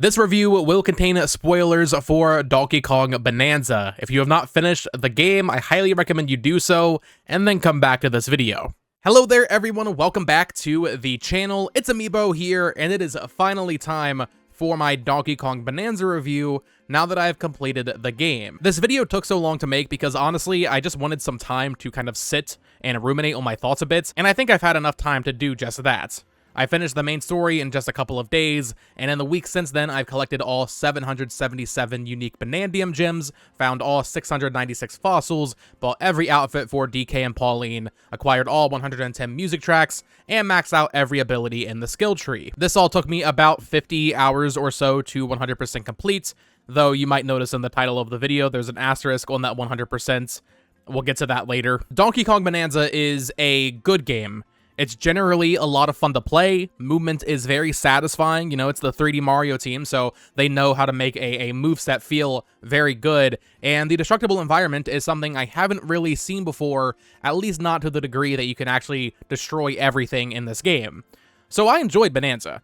This review will contain spoilers for Donkey Kong Bananza. If you have not finished the game, I highly recommend you do so, and then come back to this video. Hello there everyone, welcome back to the channel. Its-A-Mii here, and it is finally time for my Donkey Kong Bananza review now that I have completed the game. This video took so long to make because honestly, I just wanted some time to kind of sit and ruminate on my thoughts a bit, and I think I've had enough time to do just that. I finished the main story in just a couple of days, and in the week since then, I've collected all 777 unique Banandium gems, found all 696 fossils, bought every outfit for DK and Pauline, acquired all 110 music tracks, and maxed out every ability in the skill tree. This all took me about 50 hours or so to 100% complete, though you might notice in the title of the video, there's an asterisk on that 100%. We'll get to that later. Donkey Kong Bananza is a good game. It's generally a lot of fun to play. Movement is very satisfying. You know, it's the 3D Mario team, so they know how to make a moveset feel very good. And the destructible environment is something I haven't really seen before, at least not to the degree that you can actually destroy everything in this game. So I enjoyed Bonanza,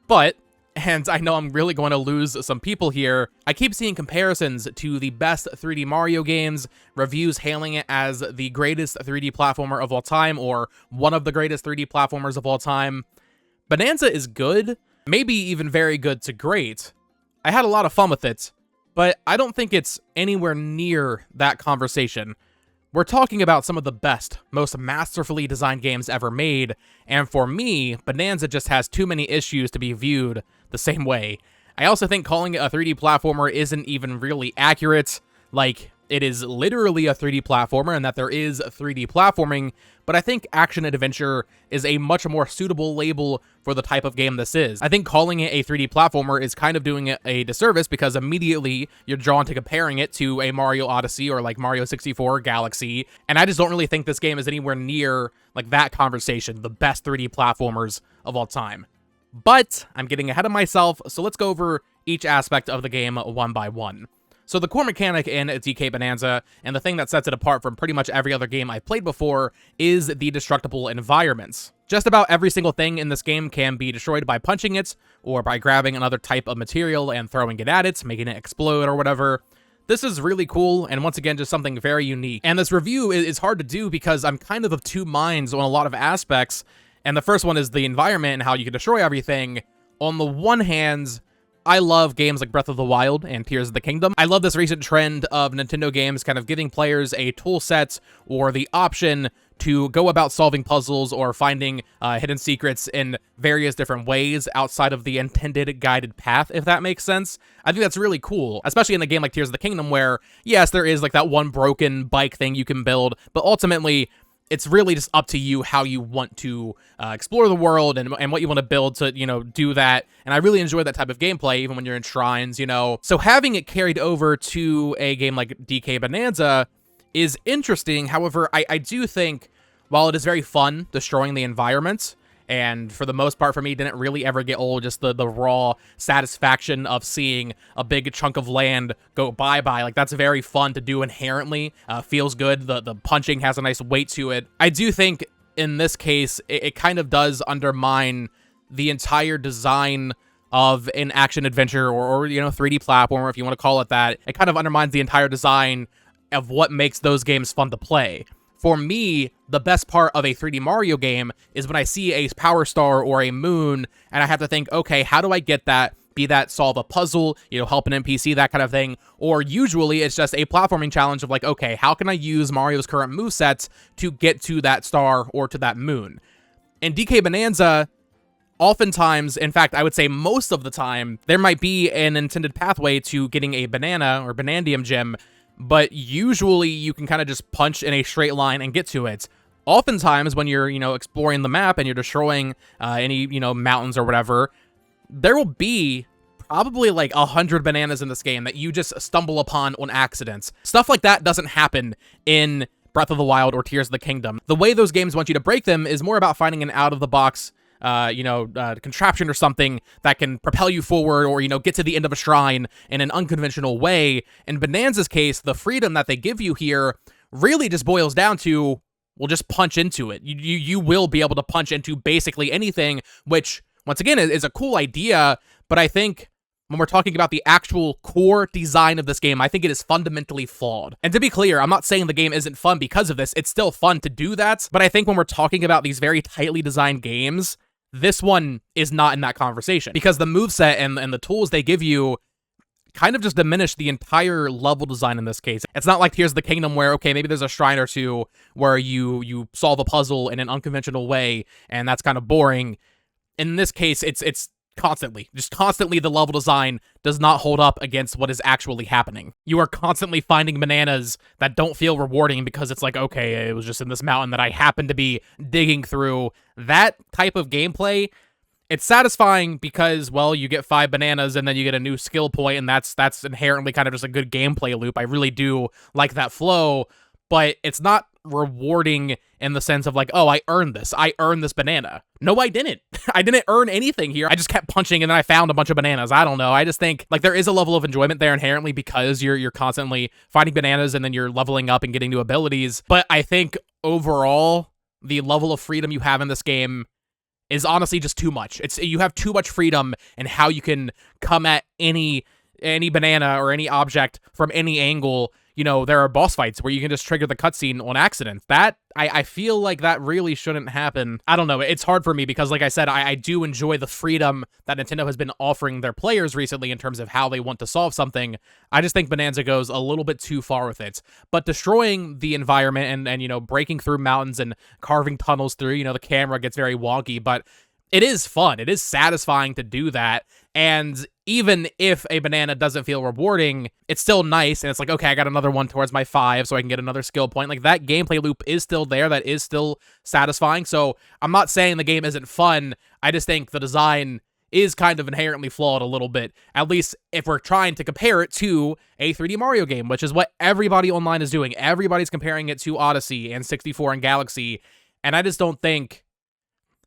but, and I know I'm really going to lose some people here, I keep seeing comparisons to the best 3D Mario games, reviews hailing it as the greatest 3D platformer of all time, or one of the greatest 3D platformers of all time. Bonanza is good, maybe even very good to great. I had a lot of fun with it, but I don't think it's anywhere near that conversation. We're talking about some of the best, most masterfully designed games ever made, and for me, Bonanza just has too many issues to be viewed the same way. I also think calling it a 3D platformer isn't even really accurate. Like, it is literally a 3D platformer and that there is 3D platforming, but I think action adventure is a much more suitable label for the type of game this is. I think calling it a 3D platformer is kind of doing it a disservice because immediately you're drawn to comparing it to a Mario Odyssey or like Mario 64 Galaxy, and I just don't really think this game is anywhere near like that conversation, the best 3D platformers of all time. But I'm getting ahead of myself, so let's go over each aspect of the game one by one. So the core mechanic in DK Bananza, and the thing that sets it apart from pretty much every other game I've played before, is the destructible environments. Just about every single thing in this game can be destroyed by punching it, or by grabbing another type of material and throwing it at it, making it explode or whatever. This is really cool, and once again, just something very unique. And this review is hard to do because I'm kind of two minds on a lot of aspects, and the first one is the environment and how you can destroy everything. On the one hand, I love games like Breath of the Wild and Tears of the Kingdom. I love this recent trend of Nintendo games kind of giving players a tool set or the option to go about solving puzzles or finding hidden secrets in various different ways outside of the intended guided path, if that makes sense. I think that's really cool, especially in a game like Tears of the Kingdom where, yes, there is like that one broken bike thing you can build, but ultimately, it's really just up to you how you want to explore the world and what you want to build to, you know, do that. And I really enjoy that type of gameplay, even when you're in shrines, you know. So having it carried over to a game like DK Bananza is interesting. However, I do think, while it is very fun destroying the environment, and for the most part for me, didn't really ever get old, just the raw satisfaction of seeing a big chunk of land go bye-bye. Like, that's very fun to do inherently. Feels good. The punching has a nice weight to it. I do think, in this case, it kind of does undermine the entire design of an action-adventure or, you know, 3D platformer, if you want to call it that. It kind of undermines the entire design of what makes those games fun to play. For me, the best part of a 3D Mario game is when I see a power star or a moon, and I have to think, okay, how do I get that? Be that solve a puzzle, you know, help an NPC, that kind of thing. Or usually it's just a platforming challenge of like, okay, how can I use Mario's current movesets to get to that star or to that moon? In DK Bananza, oftentimes, in fact, I would say most of the time, there might be an intended pathway to getting a banana or Banandium gem, but usually you can kind of just punch in a straight line and get to it. Oftentimes, when you're, you know, exploring the map and you're destroying any, you know, mountains or whatever, there will be probably like 100 bananas in this game that you just stumble upon on accident. Stuff like that doesn't happen in Breath of the Wild or Tears of the Kingdom. The way those games want you to break them is more about finding an out-of-the-box contraption or something that can propel you forward or, you know, get to the end of a shrine in an unconventional way. In Bonanza's case, the freedom that they give you here really just boils down to, well, just punch into it. You will be able to punch into basically anything, which, once again, is a cool idea, but I think when we're talking about the actual core design of this game, I think it is fundamentally flawed. And to be clear, I'm not saying the game isn't fun because of this. It's still fun to do that, but I think when we're talking about these very tightly designed games, this one is not in that conversation, because the moveset and the tools they give you kind of just diminish the entire level design in this case. It's not like Tears of the Kingdom where, okay, maybe there's a shrine or two where you solve a puzzle in an unconventional way, and that's kind of boring. In this case, it's constantly the level design does not hold up against what is actually happening. You are constantly finding bananas that don't feel rewarding because it's like, okay, it was just in this mountain that I happen to be digging through. That type of gameplay, it's satisfying because, well, you get 5 bananas and then you get a new skill point, and that's inherently kind of just a good gameplay loop. I really do like that flow, but it's not rewarding in the sense of like, oh, I earned this. I earned this banana. No, I didn't. I didn't earn anything here. I just kept punching and then I found a bunch of bananas. I don't know. I just think like there is a level of enjoyment there inherently because you're constantly finding bananas and then you're leveling up and getting new abilities. But I think overall, the level of freedom you have in this game is honestly just too much. You have too much freedom in how you can come at any banana or any object from any angle. You know, there are boss fights where you can just trigger the cutscene on accident. That, I feel like that really shouldn't happen. I don't know. It's hard for me because, like I said, I do enjoy the freedom that Nintendo has been offering their players recently in terms of how they want to solve something. I just think Bonanza goes a little bit too far with it. But destroying the environment and you know, breaking through mountains and carving tunnels through, you know, the camera gets very wonky, but it is fun. It is satisfying to do that. And even if a banana doesn't feel rewarding, it's still nice. And it's like, okay, I got another one towards my 5, so I can get another skill point. Like, that gameplay loop is still there. That is still satisfying. So I'm not saying the game isn't fun. I just think the design is kind of inherently flawed a little bit, at least if we're trying to compare it to a 3D Mario game, which is what everybody online is doing. Everybody's comparing it to Odyssey and 64 and Galaxy. And I just don't think,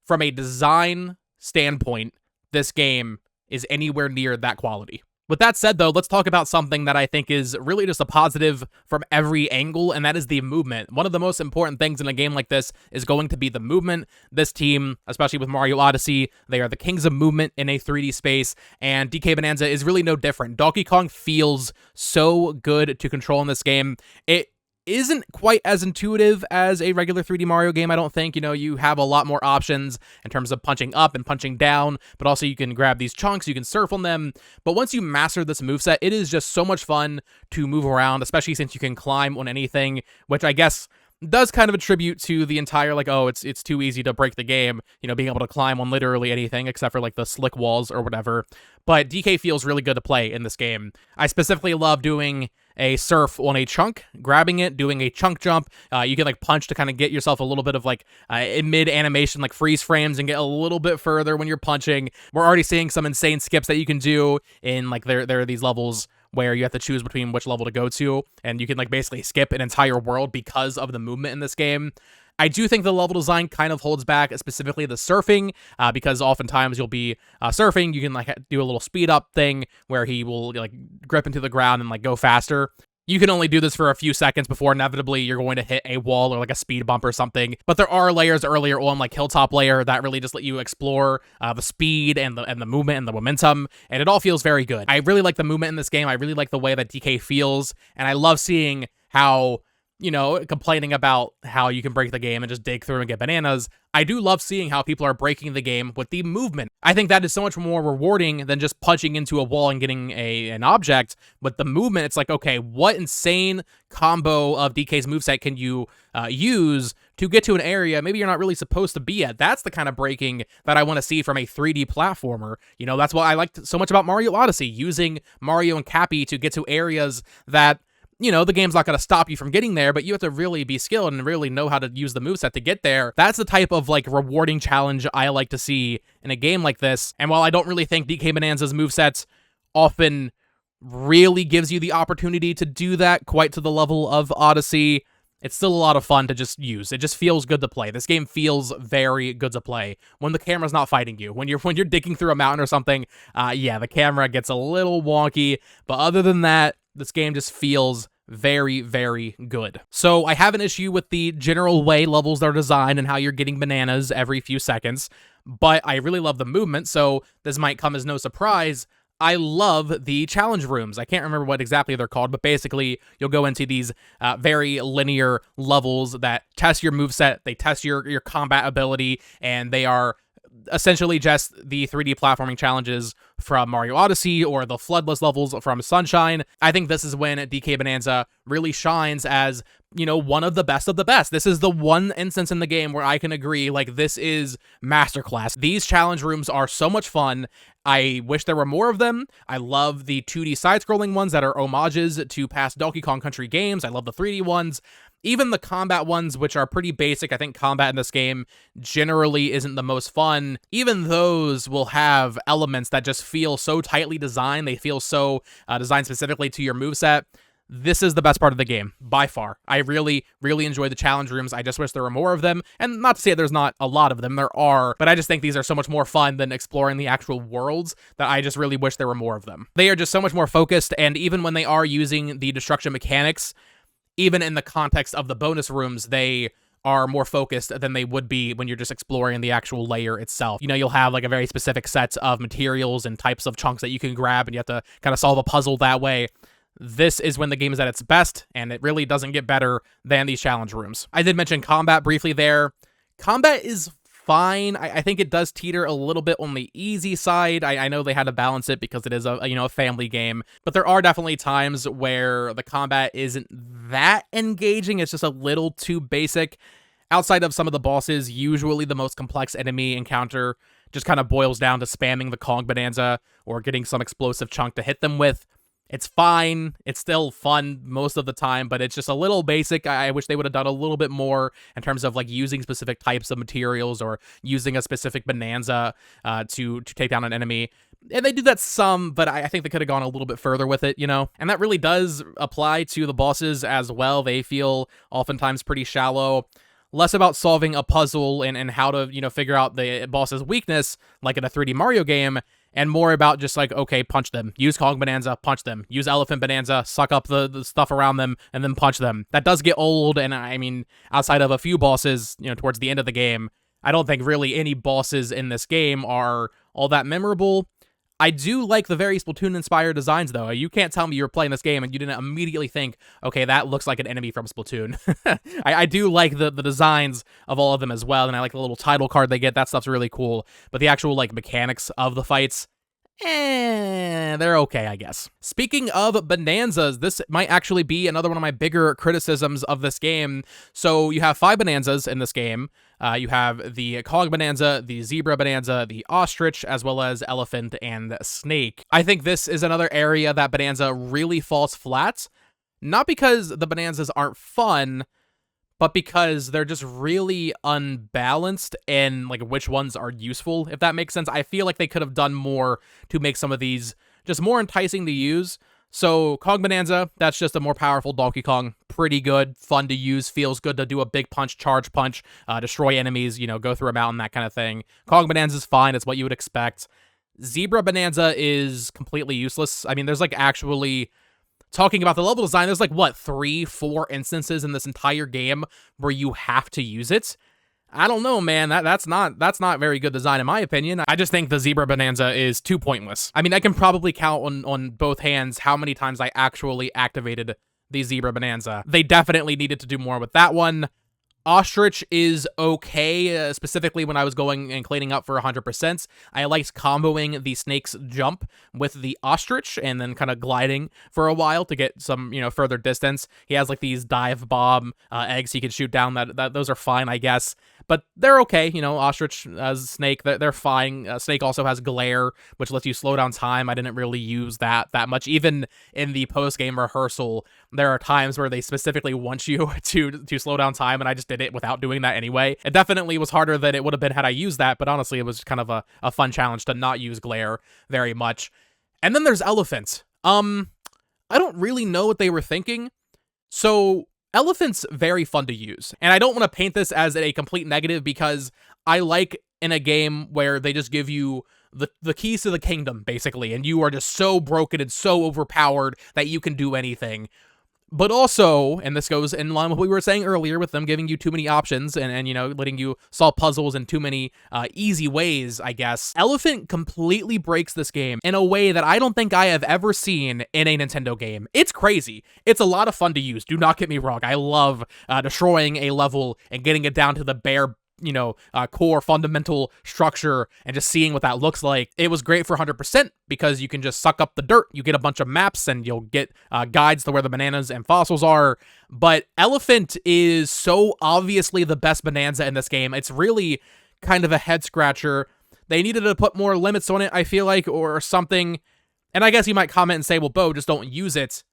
from a design standpoint, this game is anywhere near that quality. With that said, though, let's talk about something that I think is really just a positive from every angle, and that is the movement. One of the most important things in a game like this is going to be the movement. This team, especially with Mario Odyssey, they are the kings of movement in a 3D space, and DK Bonanza is really no different. Donkey Kong feels so good to control in this game. It isn't quite as intuitive as a regular 3D Mario game, I don't think. You know, you have a lot more options in terms of punching up and punching down, but also you can grab these chunks, you can surf on them. But once you master this moveset, it is just so much fun to move around, especially since you can climb on anything, which I guess does kind of attribute to the entire, like, oh, it's too easy to break the game, you know, being able to climb on literally anything except for, like, the slick walls or whatever. But DK feels really good to play in this game. I specifically love doing a surf on a chunk, grabbing it, doing a chunk jump. You can, like, punch to kind of get yourself a little bit of, like, mid-animation, like, freeze frames and get a little bit further when you're punching. We're already seeing some insane skips that you can do in, like, there are these levels where you have to choose between which level to go to, and you can, like, basically skip an entire world because of the movement in this game. I do think the level design kind of holds back, specifically the surfing, because oftentimes you'll be surfing, you can, like, do a little speed up thing where he will, like, grip into the ground and, like, go faster. You can only do this for a few seconds before inevitably you're going to hit a wall or like a speed bump or something. But there are layers earlier on, like Hilltop Layer, that really just let you explore the speed and the movement and the momentum, and it all feels very good. I really like the movement in this game. I really like the way that DK feels, and I love seeing how, you know, complaining about how you can break the game and just dig through and get bananas, I do love seeing how people are breaking the game with the movement. I think that is so much more rewarding than just punching into a wall and getting an object. With the movement, it's like, okay, what insane combo of DK's moveset can you use to get to an area maybe you're not really supposed to be at? That's the kind of breaking that I want to see from a 3D platformer. You know, that's what I liked so much about Mario Odyssey, using Mario and Cappy to get to areas that, you know, the game's not going to stop you from getting there, but you have to really be skilled and really know how to use the moveset to get there. That's the type of, like, rewarding challenge I like to see in a game like this. And while I don't really think DK Bonanza's movesets often really gives you the opportunity to do that quite to the level of Odyssey, it's still a lot of fun to just use. It just feels good to play. This game feels very good to play when the camera's not fighting you. When you're digging through a mountain or something, yeah, the camera gets a little wonky, but other than that, this game just feels very, very good. So I have an issue with the general way levels are designed and how you're getting bananas every few seconds, but I really love the movement, so this might come as no surprise. I love the challenge rooms. I can't remember what exactly they're called, but basically you'll go into these very linear levels that test your moveset, they test your combat ability, and they are essentially just the 3D platforming challenges from Mario Odyssey or the Floodless levels from Sunshine. I think this is when DK Bonanza really shines as, you know, one of the best of the best. This is the one instance in the game where I can agree, like, this is masterclass. These challenge rooms are so much fun. I wish there were more of them. I love the 2D side-scrolling ones that are homages to past Donkey Kong Country games. I love the 3D ones. Even the combat ones, which are pretty basic. I think combat in this game generally isn't the most fun. Even those will have elements that just feel so tightly designed. They feel so designed specifically to your moveset. This is the best part of the game, by far. I really, really enjoy the challenge rooms. I just wish there were more of them. And not to say there's not a lot of them, there are, but I just think these are so much more fun than exploring the actual worlds that I just really wish there were more of them. They are just so much more focused, and even when they are using the destruction mechanics, even in the context of the bonus rooms, they are more focused than they would be when you're just exploring the actual layer itself. You know, you'll have like a very specific set of materials and types of chunks that you can grab, and you have to kind of solve a puzzle that way. This is when the game is at its best, and it really doesn't get better than these challenge rooms. I did mention combat briefly there. Combat is fine. I think it does teeter a little bit on the easy side. I know they had to balance it because it is a family game, but there are definitely times where the combat isn't that engaging. It's just a little too basic. Outside of some of the bosses, usually the most complex enemy encounter just kind of boils down to spamming the Kong Bonanza or getting some explosive chunk to hit them with. It's fine. It's still fun most of the time, but it's just a little basic. I wish they would have done a little bit more in terms of like using specific types of materials or using a specific Bonanza to take down an enemy. And they do that some, but I think they could have gone a little bit further with it, you know? And that really does apply to the bosses as well. They feel oftentimes pretty shallow. Less about solving a puzzle and how to, figure out the boss's weakness, like in a 3D Mario game, and more about just like, okay, punch them. Use Kong Bonanza, punch them. Use Elephant Bonanza, suck up the stuff around them, and then punch them. That does get old, and I mean, outside of a few bosses, towards the end of the game, I don't think really any bosses in this game are all that memorable. I do like the very Splatoon-inspired designs, though. You can't tell me you were playing this game and you didn't immediately think, okay, that looks like an enemy from Splatoon. I do like the designs of all of them as well, and I like the little title card they get. That stuff's really cool. But the actual, mechanics of the fights, they're okay, I guess. Speaking of Bonanzas, this might actually be another one of my bigger criticisms of this game. So you have 5 Bonanzas in this game. You have the Kong Bonanza, the Zebra Bonanza, the Ostrich, as well as Elephant and Snake. I think this is another area that Bonanza really falls flat. Not because the Bonanzas aren't fun, but because they're just really unbalanced in which ones are useful, if that makes sense. I feel like they could have done more to make some of these just more enticing to use. So Kong Bonanza, that's just a more powerful Donkey Kong. Pretty good, fun to use, feels good to do a big punch, charge punch, destroy enemies, go through a mountain, that kind of thing. Kong Bonanza's fine, it's what you would expect. Zebra Bonanza is completely useless. I mean, there's actually... Talking about the level design, there's 3-4 instances in this entire game where you have to use it. I don't know, man. That's not very good design in my opinion. I just think the Zebra Bonanza is too pointless. I mean, I can probably count on both hands how many times I actually activated the Zebra Bonanza. They definitely needed to do more with that one. Ostrich is okay, specifically when I was going and cleaning up for 100%. I liked comboing the Snake's jump with the Ostrich and then kind of gliding for a while to get some, further distance. He has these dive bomb eggs he can shoot down. That those are fine, I guess. But they're okay, Ostrich as Snake, they're fine. Snake also has Glare, which lets you slow down time. I didn't really use that much. Even in the post-game rehearsal, there are times where they specifically want you to slow down time, and I just did it without doing that anyway. It definitely was harder than it would have been had I used that, but honestly, it was kind of a fun challenge to not use Glare very much. And then there's Elephant. I don't really know what they were thinking. So... Elephant's very fun to use, and I don't want to paint this as a complete negative because I like in a game where they just give you the keys to the kingdom, basically, and you are just so broken and so overpowered that you can do anything. But also, and this goes in line with what we were saying earlier with them giving you too many options and you know, letting you solve puzzles in too many easy ways, I guess. Elephant completely breaks this game in a way that I don't think I have ever seen in a Nintendo game. It's crazy. It's a lot of fun to use. Do not get me wrong. I love destroying a level and getting it down to the bare core fundamental structure and just seeing what that looks like. It was great for 100% because you can just suck up the dirt. You get a bunch of maps and you'll get guides to where the bananas and fossils are. But Elephant is so obviously the best Bonanza in this game. It's really kind of a head scratcher. They needed to put more limits on it, I feel like, or something. And I guess you might comment and say, well, Bo, just don't use it.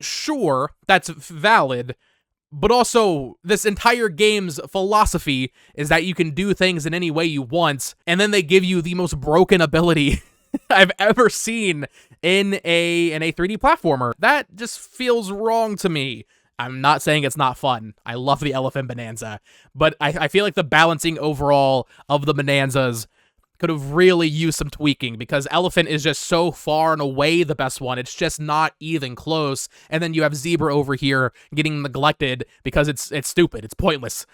Sure, that's valid. But also, this entire game's philosophy is that you can do things in any way you want, and then they give you the most broken ability I've ever seen in a 3D platformer. That just feels wrong to me. I'm not saying it's not fun. I love the Elephant Bonanza, but I feel like the balancing overall of the Bonanzas could have really used some tweaking because Elephant is just so far and away the best one. It's just not even close. And then you have Zebra over here getting neglected because it's stupid. It's pointless.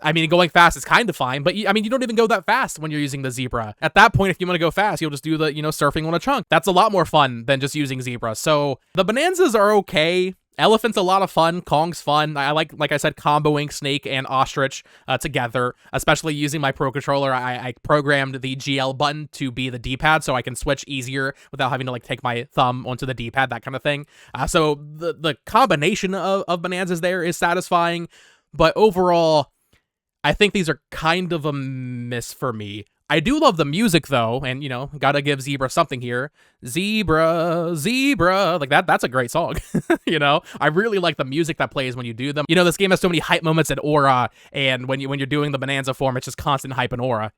I mean, going fast is kind of fine, but you don't even go that fast when you're using the Zebra. At that point, if you want to go fast, you'll just do the, surfing on a chunk. That's a lot more fun than just using Zebra. So the Bonanzas are okay. Elephant's a lot of fun. Kong's fun. I like I said, comboing Snake and Ostrich together, especially using my Pro Controller. I programmed the GL button to be the D-pad so I can switch easier without having to take my thumb onto the D-pad, that kind of thing. So the combination of Bonanzas there is satisfying, but overall, I think these are kind of a miss for me. I do love the music, though, and, gotta give Zebra something here. Zebra, Zebra, like that's a great song, I really like the music that plays when you do them. This game has so many hype moments and aura, and when you're doing the Bonanza form, it's just constant hype and aura,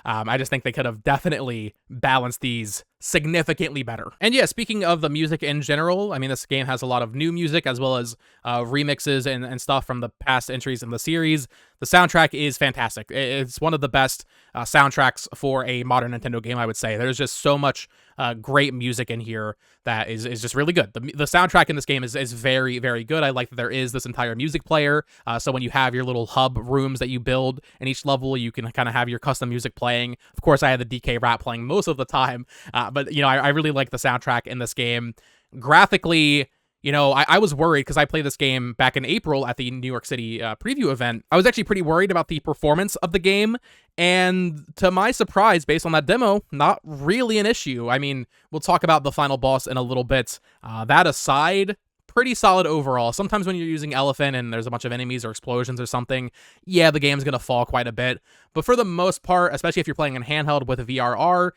I just think they could have definitely balanced these significantly better. And yeah, speaking of the music in general, I mean, this game has a lot of new music as well as remixes and stuff from the past entries in the series. The soundtrack is fantastic. It's one of the best soundtracks for a modern Nintendo game, I would say. There's just so much great music in here that is just really good. The soundtrack in this game is very, very good. I like that there is this entire music player. So when you have your little hub rooms that you build in each level, you can kind of have your custom music playing. Of course, I had the DK rap playing most of the time, but I really like the soundtrack in this game. Graphically, I was worried because I played this game back in April at the New York City preview event. I was actually pretty worried about the performance of the game, and to my surprise, based on that demo, not really an issue. I mean, we'll talk about the final boss in a little bit. That aside, pretty solid overall. Sometimes when you're using Elephant and there's a bunch of enemies or explosions or something, yeah, the game's going to fall quite a bit. But for the most part, especially if you're playing in handheld with a VRR,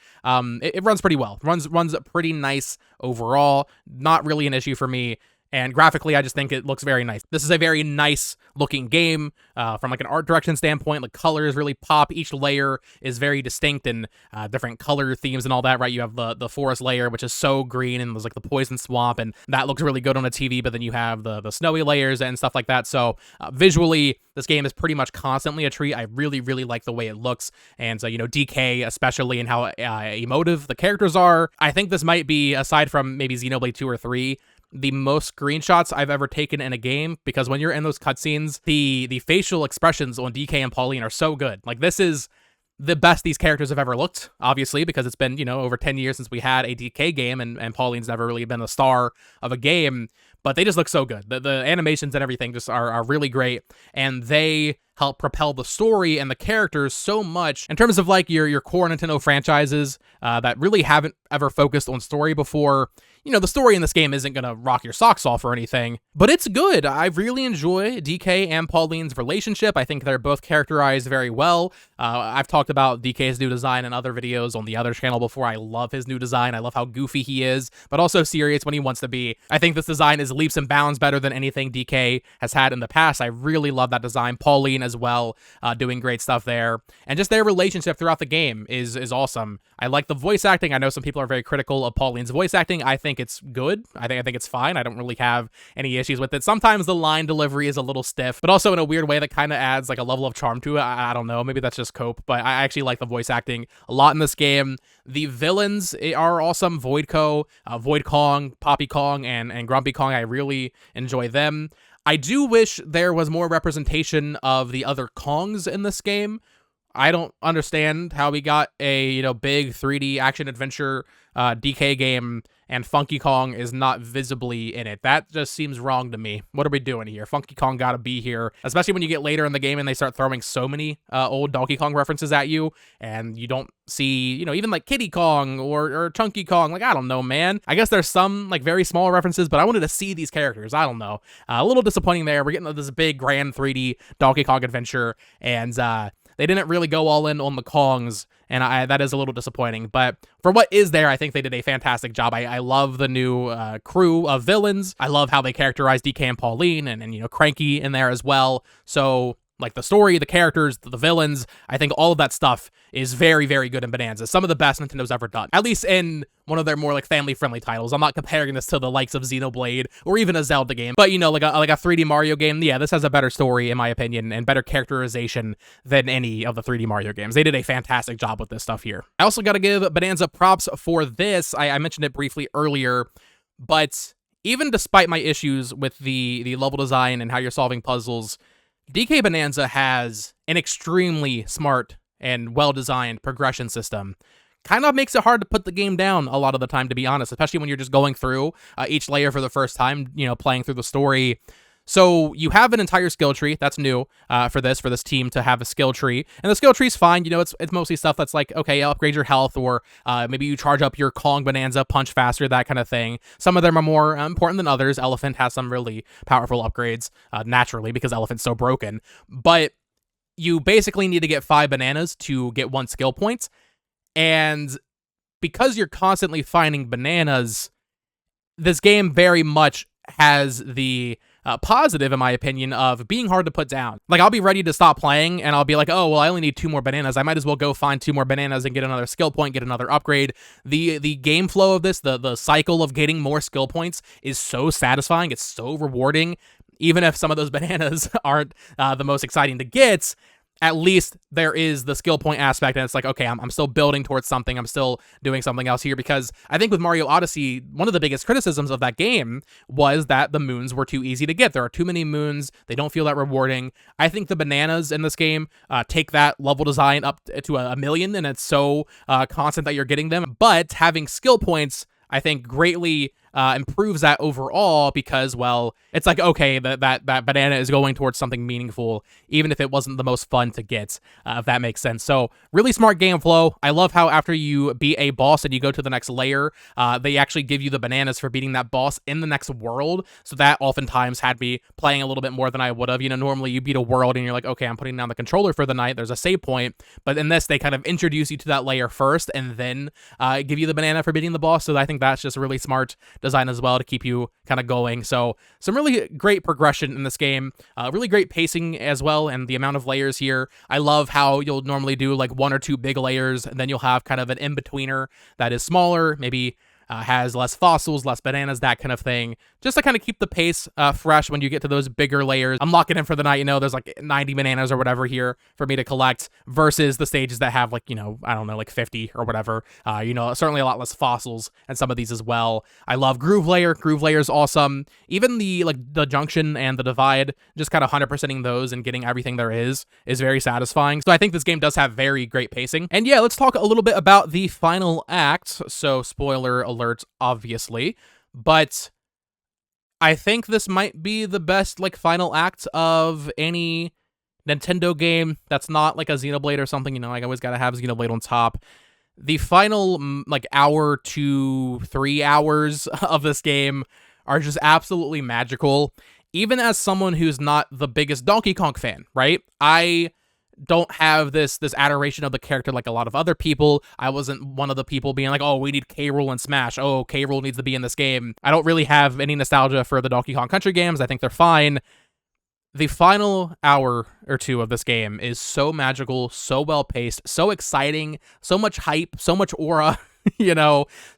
it runs pretty well. Runs pretty nice overall. Not really an issue for me. And graphically, I just think it looks very nice. This is a very nice looking game from an art direction standpoint. The colors really pop. Each layer is very distinct and different color themes and all that, right? You have the forest layer, which is so green, and there's the poison swamp, and that looks really good on a TV, but then you have the snowy layers and stuff like that. So visually, this game is pretty much constantly a treat. I really, really like the way it looks. And so, DK, especially, and how emotive the characters are. I think this might be, aside from maybe Xenoblade 2 or 3, the most screenshots I've ever taken in a game, because when you're in those cutscenes, the facial expressions on DK and Pauline are so good. This is the best these characters have ever looked, obviously, because it's been, over 10 years since we had a DK game, and Pauline's never really been a star of a game, but they just look so good. The animations and everything just are really great, and they help propel the story and the characters so much in terms of your core Nintendo franchises that really haven't ever focused on story before. The story in this game isn't going to rock your socks off or anything, but it's good. I really enjoy DK and Pauline's relationship. I think they're both characterized very well. I've talked about DK's new design in other videos on the other channel before. I love his new design. I love how goofy he is, but also serious when he wants to be. I think this design is leaps and bounds better than anything DK has had in the past. I really love that design. Pauline as well, doing great stuff there. And just their relationship throughout the game is awesome. I like the voice acting. I know some people are very critical of Pauline's voice acting. I think think it's good. I think it's fine. I don't really have any issues with it. Sometimes the line delivery is a little stiff, but also in a weird way that kind of adds like a level of charm to it. I don't know. Maybe that's just cope, but I actually like the voice acting a lot in this game. The villains are awesome. Void Kong, Poppy Kong, and Grumpy Kong. I really enjoy them. I do wish there was more representation of the other Kongs in this game. I don't understand how we got a, big 3D action adventure DK game and Funky Kong is not visibly in it. That just seems wrong to me. What are we doing here? Funky Kong gotta be here, especially when you get later in the game and they start throwing so many old Donkey Kong references at you, and you don't see, even like Kiddy Kong or Chunky Kong. Like, I don't know, man. I guess there's some like very small references, but I wanted to see these characters. I don't know. A little disappointing there. We're getting this big grand 3D Donkey Kong adventure, and they didn't really go all in on the Kongs, and that is a little disappointing. But for what is there, I think they did a fantastic job. I love the new crew of villains. I love how they characterize DK and Pauline, and Cranky in there as well. So, like, the story, the characters, the villains, I think all of that stuff is very, very good in Bonanza. Some of the best Nintendo's ever done, at least in one of their more like family-friendly titles. I'm not comparing this to the likes of Xenoblade or even a Zelda game, but like a 3D Mario game. Yeah, this has a better story in my opinion and better characterization than any of the 3D Mario games. They did a fantastic job with this stuff here. I also got to give Bonanza props for this. I mentioned it briefly earlier, but even despite my issues with the level design and how you're solving puzzles, DK Bonanza has an extremely smart and well-designed progression system. Kind of makes it hard to put the game down a lot of the time, to be honest, especially when you're just going through each layer for the first time, playing through the story. So you have an entire skill tree. That's new for this team to have a skill tree. And the skill tree's fine. It's mostly stuff that's like, okay, upgrade your health, or maybe you charge up your Kong Bonanza, punch faster, that kind of thing. Some of them are more important than others. Elephant has some really powerful upgrades, naturally, because Elephant's so broken. But you basically need to get 5 bananas to get 1 skill point. And because you're constantly finding bananas, this game very much has the positive, in my opinion, of being hard to put down. Like, I'll be ready to stop playing, and I'll be like, oh, well, I only need 2 more bananas. I might as well go find 2 more bananas and get another skill point, get another upgrade. The game flow of this, the cycle of getting more skill points is so satisfying. It's so rewarding. Even if some of those bananas aren't the most exciting to get, at least there is the skill point aspect, and it's like, okay, I'm still building towards something. I'm still doing something else here, because I think with Mario Odyssey, one of the biggest criticisms of that game was that the moons were too easy to get. There are too many moons. They don't feel that rewarding. I think the bananas in this game take that level design up to a million, and it's so constant that you're getting them. But having skill points, I think, greatly improves that overall, because, well, it's like, okay, that banana is going towards something meaningful, even if it wasn't the most fun to get, if that makes sense. So, really smart game flow. I love how after you beat a boss and you go to the next layer, they actually give you the bananas for beating that boss in the next world. So that oftentimes had me playing a little bit more than I would have. Normally you beat a world and you're like, okay, I'm putting down the controller for the night. There's a save point. But in this, they kind of introduce you to that layer first and then give you the banana for beating the boss. So I think that's just really smart design as well to keep you kind of going. So some really great progression in this game, really great pacing as well, and the amount of layers here. I love how you'll normally do like 1 or 2 big layers, and then you'll have kind of an in-betweener that is smaller, maybe has less fossils, less bananas, that kind of thing, just to kind of keep the pace fresh when you get to those bigger layers. I'm locking in for the night, there's like 90 bananas or whatever here for me to collect, versus the stages that have like, I don't know, like 50 or whatever. Certainly a lot less fossils and some of these as well. I love Groove Layer. Groove Layer is awesome. Even the junction and the divide, just kind of 100%ing those and getting everything there is very satisfying. So I think this game does have very great pacing. And yeah, let's talk a little bit about the final act. So spoiler alert, obviously, but I think this might be the best like final act of any Nintendo game that's not like a Xenoblade or something. I always gotta have Xenoblade on top. The final like hour to 3 hours of this game are just absolutely magical. Even as someone who's not the biggest Donkey Kong fan, right? I don't have this adoration of the character like a lot of other people. I wasn't one of the people being like, oh, we need K. Rool in Smash. Oh, K. Rool needs to be in this game. I don't really have any nostalgia for the Donkey Kong Country games. I think they're fine. The final hour or 2 of this game is so magical, so well paced, so exciting, so much hype, so much aura,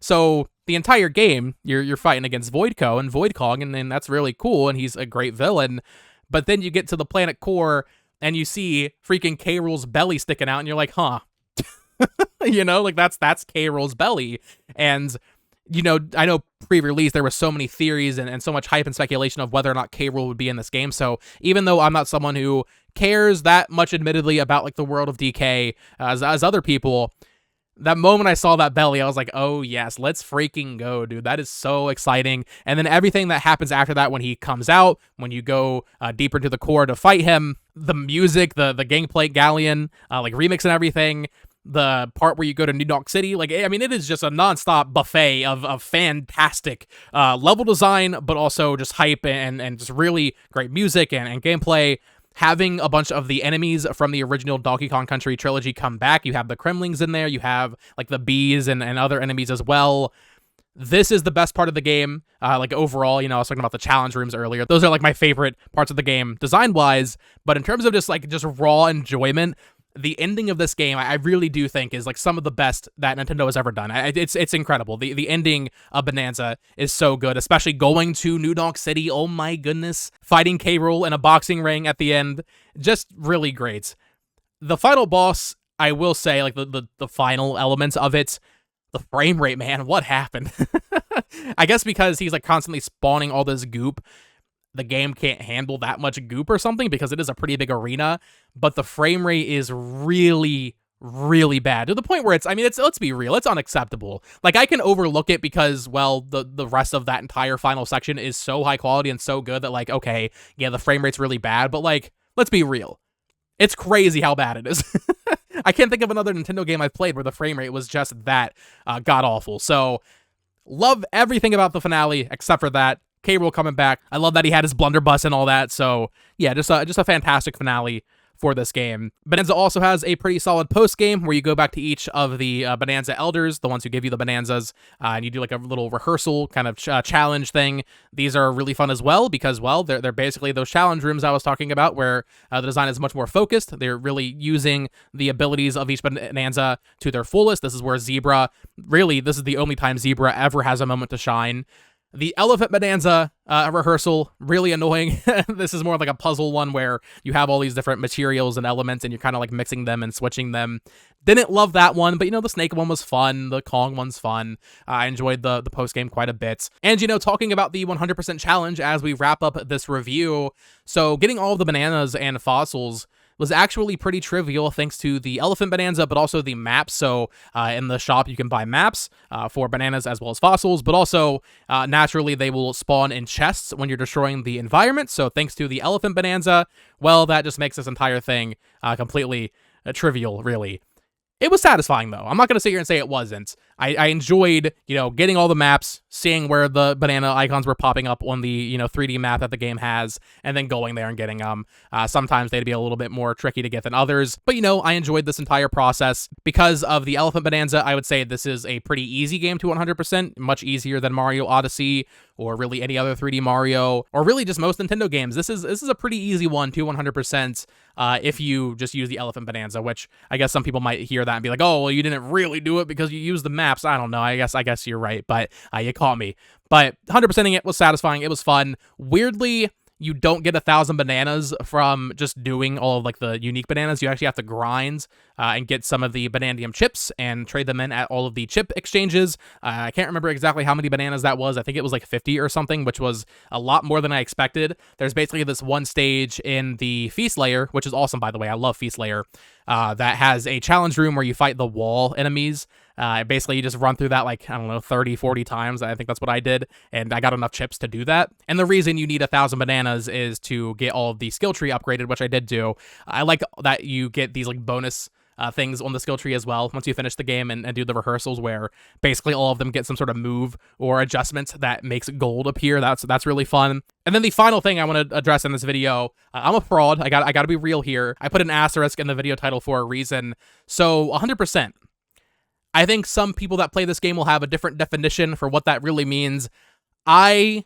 So the entire game, you're fighting against Voidco and Void Kong, and that's really cool, and he's a great villain. But then you get to the planet core, and you see freaking K. Rool's belly sticking out, and you're like, huh. You know, like that's K. Rool's belly. And, you know, I know pre-release there were so many theories and so much hype and speculation of whether or not K. Rool would be in this game. So even though I'm not someone who cares that much, admittedly, about like the world of DK as other people, that moment I saw that belly, I was like, oh yes, let's freaking go, dude. That is so exciting. And then everything that happens after that, when he comes out, when you go deeper into the core to fight him, the music, the Gangplank Galleon, like remix and everything, the part where you go to New Donk City, like, I mean, it is just a nonstop buffet of fantastic level design, but also just hype and just really great music and gameplay. Having a bunch of the enemies from the original Donkey Kong Country trilogy come back. You have the Kremlings in there. You have, like, the bees and other enemies as well. This is the best part of the game. Like, overall, you know, I was talking about the challenge rooms earlier. Those are, like, my favorite parts of the game design-wise. But in terms of just raw enjoyment, the ending of this game, I really do think is like some of the best that Nintendo has ever done. It's incredible. The ending of Bonanza is so good, especially going to New Donk City. Oh my goodness. Fighting K. Rool in a boxing ring at the end. Just really great. The final boss, I will say, like the final elements of it, the frame rate, man, what happened? I guess because he's like constantly spawning all this goop, the game can't handle that much goop or something because it is a pretty big arena, but the frame rate is really, really bad to the point where let's be real, it's unacceptable. Like, I can overlook it because, well, the rest of that entire final section is so high quality and so good that, like, okay, yeah, the frame rate's really bad, but, like, let's be real. It's crazy how bad it is. I can't think of another Nintendo game I've played where the frame rate was just that god-awful. So, love everything about the finale except for that. K. Rool coming back. I love that he had his blunderbuss and all that. So yeah, just a fantastic finale for this game. Bonanza also has a pretty solid post game where you go back to each of the Bonanza elders, the ones who give you the Bonanzas, and you do like a little rehearsal kind of challenge thing. These are really fun as well because, well, they're basically those challenge rooms I was talking about where the design is much more focused. They're really using the abilities of each Bonanza to their fullest. This is where Zebra, really, this is the only time Zebra ever has a moment to shine. The Elephant Bonanza rehearsal, really annoying. This is more like a puzzle one where you have all these different materials and elements and you're kind of like mixing them and switching them. Didn't love that one, but you know, the Snake one was fun. The Kong one's fun. I enjoyed the post game quite a bit. And you know, talking about the 100% challenge as we wrap up this review, so getting all of the bananas and fossils was actually pretty trivial thanks to the Elephant Bonanza, but also the maps. So in the shop, you can buy maps for bananas as well as fossils, but also naturally they will spawn in chests when you're destroying the environment. So thanks to the Elephant Bonanza, well, that just makes this entire thing completely trivial, really. It was satisfying, though. I'm not going to sit here and say it wasn't. I enjoyed, you know, getting all the maps, seeing where the banana icons were popping up on the, you know, 3D map that the game has, and then going there and getting them. Sometimes they'd be a little bit more tricky to get than others, but, you know, I enjoyed this entire process. Because of the Elephant Bonanza, I would say this is a pretty easy game to 100%, much easier than Mario Odyssey, or really any other 3D Mario, or really just most Nintendo games. This is a pretty easy one to 100%. If you just use the Elephant Bonanza, which I guess some people might hear that and be like, oh, well, you didn't really do it because you used the maps. I don't know. I guess you're right, but you caught me. But 100%ing it was satisfying. It was fun. Weirdly, you don't get 1,000 bananas from just doing all of like the unique bananas. You actually have to grind and get some of the Banandium chips and trade them in at all of the chip exchanges. I can't remember exactly how many bananas that was. I think it was like 50 or something, which was a lot more than I expected. There's basically this one stage in the Feast Layer, which is awesome, by the way. I love Feast Layer. That has a challenge room where you fight the wall enemies. Basically, you just run through that, like, I don't know, 30, 40 times. I think that's what I did, and I got enough chips to do that. And the reason you need 1,000 bananas is to get all of the skill tree upgraded, which I did do. I like that you get these, like, bonus things on the skill tree as well once you finish the game and do the rehearsals, where basically all of them get some sort of move or adjustment that makes gold appear. That's really fun. And then the final thing I want to address in this video, I'm a fraud. I got to be real here. I put an asterisk in the video title for a reason. So 100%. I think some people that play this game will have a different definition for what that really means. I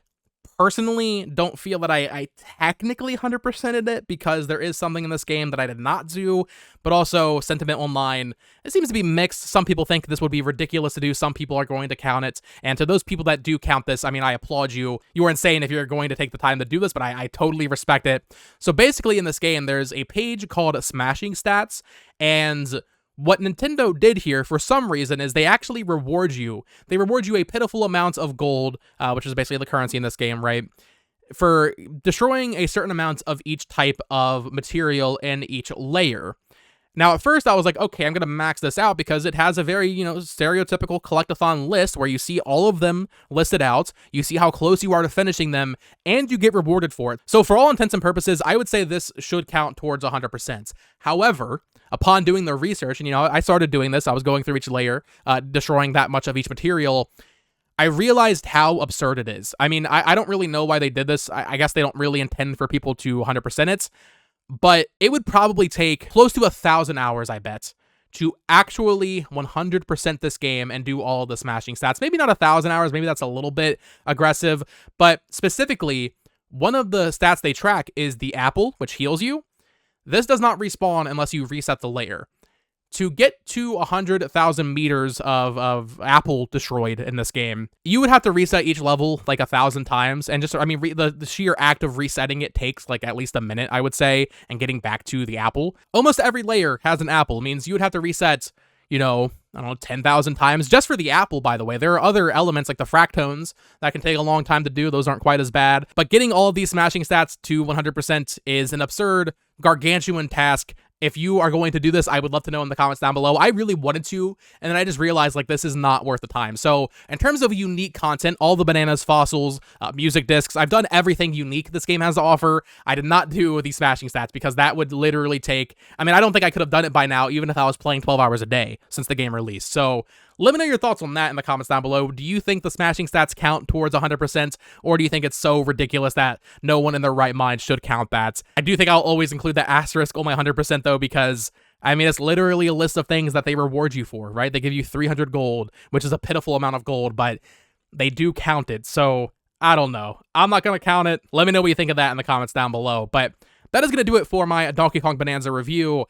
personally don't feel that I technically 100%ed it, because there is something in this game that I did not do, but also sentiment online, it seems to be mixed. Some people think this would be ridiculous to do, some people are going to count it, and to those people that do count this, I mean, I applaud you. You are insane if you're going to take the time to do this, but I totally respect it. So basically in this game, there's a page called Smashing Stats, and what Nintendo did here, for some reason, is they actually reward you. They reward you a pitiful amount of gold, which is basically the currency in this game, right? For destroying a certain amount of each type of material in each layer. Now, at first, I was like, okay, I'm going to max this out because it has a very, stereotypical collectathon list where you see all of them listed out, you see how close you are to finishing them, and you get rewarded for it. So for all intents and purposes, I would say this should count towards 100%. However, upon doing the research, and, I started doing this, I was going through each layer, destroying that much of each material, I realized how absurd it is. I mean, I don't really know why they did this. I guess they don't really intend for people to 100% it. But it would probably take close to 1,000 hours, I bet, to actually 100% this game and do all the smashing stats. Maybe not 1,000 hours, maybe that's a little bit aggressive, but specifically, one of the stats they track is the apple, which heals you. This does not respawn unless you reset the layer. To get to 100,000 meters of apple destroyed in this game, you would have to reset each level like 1,000 times, and just, the sheer act of resetting it takes like at least a minute, I would say, and getting back to the apple. Almost every layer has an apple. It means you would have to reset, 10,000 times just for the apple, by the way. There are other elements like the fractones that can take a long time to do. Those aren't quite as bad. But getting all of these smashing stats to 100% is an absurd, gargantuan task. If you are going to do this, I would love to know in the comments down below. I really wanted to, and then I just realized, like, this is not worth the time. So, in terms of unique content, all the bananas, fossils, music discs, I've done everything unique this game has to offer. I did not do the smashing stats, because that would literally take... I don't think I could have done it by now, even if I was playing 12 hours a day since the game released. So, let me know your thoughts on that in the comments down below. Do you think the smashing stats count towards 100%, or do you think it's so ridiculous that no one in their right mind should count that? I do think I'll always include the asterisk on my 100% though, because it's literally a list of things that they reward you for, right? They give you 300 gold, which is a pitiful amount of gold, but they do count it. So I don't know. I'm not going to count it. Let me know what you think of that in the comments down below. But that is going to do it for my Donkey Kong Bananza review.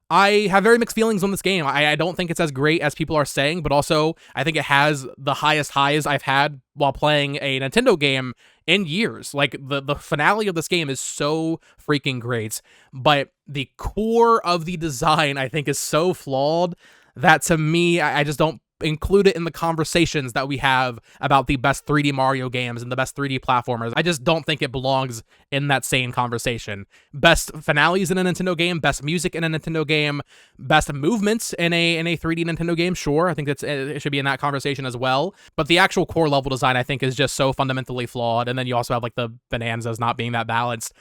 I have very mixed feelings on this game. I don't think it's as great as people are saying, but also I think it has the highest highs I've had while playing a Nintendo game in years. Like, the finale of this game is so freaking great, but the core of the design, I think, is so flawed that, to me, I just don't include it in the conversations that we have about the best 3D Mario games and the best 3D platformers. I just don't think it belongs in that same conversation. Best finales in a Nintendo game, best music in a Nintendo game, best movements in a 3D Nintendo game, sure, I think it should be in that conversation as well. But the actual core level design, I think, is just so fundamentally flawed. And then you also have like the Bonanzas not being that balanced.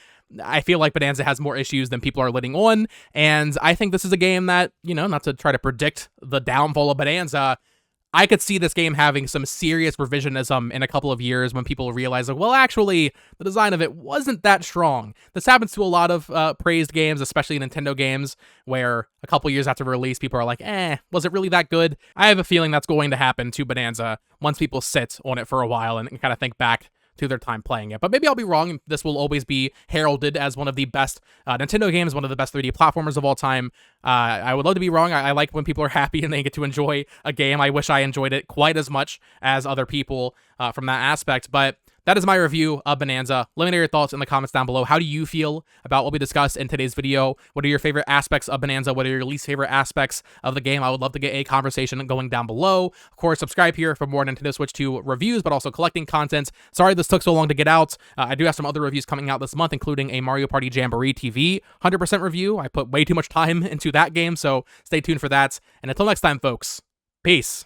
I feel like Bonanza has more issues than people are letting on, and I think this is a game that, not to try to predict the downfall of Bonanza, I could see this game having some serious revisionism in a couple of years when people realize, like, well, actually, the design of it wasn't that strong. This happens to a lot of praised games, especially Nintendo games, where a couple years after release, people are like, was it really that good? I have a feeling that's going to happen to Bonanza once people sit on it for a while and kind of think back to their time playing it. But maybe I'll be wrong. This will always be heralded as one of the best Nintendo games, one of the best 3D platformers of all time. I would love to be wrong. I like when people are happy and they get to enjoy a game. I wish I enjoyed it quite as much as other people from that aspect, but that is my review of Bonanza. Let me know your thoughts in the comments down below. How do you feel about what we discussed in today's video? What are your favorite aspects of Bonanza? What are your least favorite aspects of the game? I would love to get a conversation going down below. Of course, subscribe here for more Nintendo Switch 2 reviews, but also collecting content. Sorry this took so long to get out. I do have some other reviews coming out this month, including a Mario Party Jamboree TV 100% review. I put way too much time into that game, so stay tuned for that. And until next time, folks, peace.